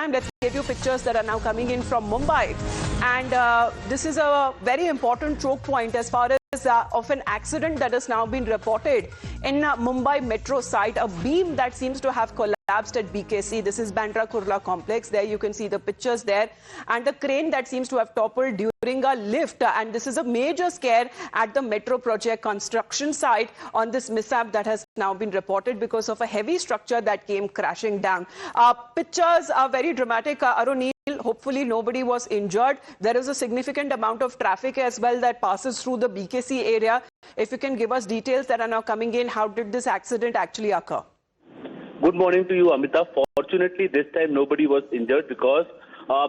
meantime, let's get you pictures that are now coming in from Mumbai. And this is a very important choke point as far as of an accident that has now been reported in Mumbai metro site. A beam that seems to have collapsed at BKC. This is Bandra Kurla complex. There you can see the pictures there. And the crane that seems to have toppled during a lift. And this is a major scare at the metro project construction site on this mishap that has now been reported because of a heavy structure that came crashing down. Pictures are very dramatic. Arun, hopefully nobody was injured. There is a significant amount of traffic as well that passes through the BKC area. If you can give us details that are now coming in, how did this accident actually occur? Good morning to you, Amita. Fortunately, this time nobody was injured because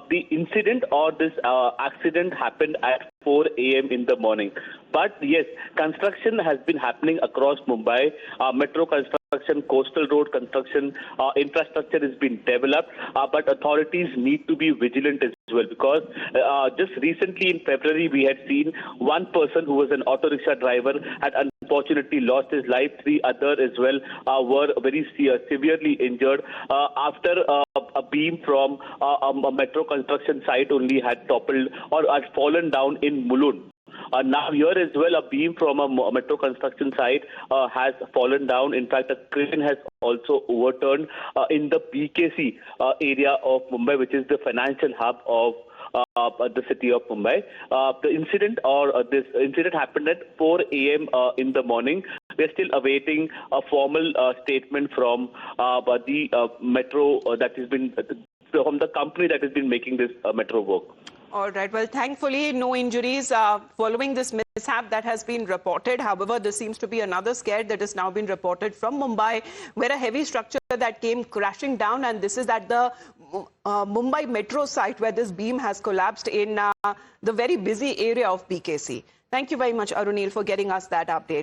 the incident or this accident happened at 4 a.m. in the morning. But yes, construction has been happening across Mumbai. Metro construction, coastal road construction, infrastructure has been developed. But authorities need to be vigilant as well, because just recently in February we had seen one person who was an auto rickshaw driver had unfortunately lost his life. 3 others as well were very severely injured after a beam from a metro construction site only had toppled or had fallen down in Mulund. Now here as well, a beam from a metro construction site has fallen down. In fact, a crane has also overturned in the BKC area of Mumbai, which is the financial hub of the city of Mumbai. This incident happened at 4 a.m. In the morning. We're still awaiting a formal statement from the metro that has been from the company that has been making this metro work. All right. Well, thankfully, no injuries following this mishap that has been reported. However, there seems to be another scare that has now been reported from Mumbai, where a heavy structure that came crashing down, and this is at the Mumbai metro site where this beam has collapsed in the very busy area of BKC. Thank you very much, Arunil, for getting us that update.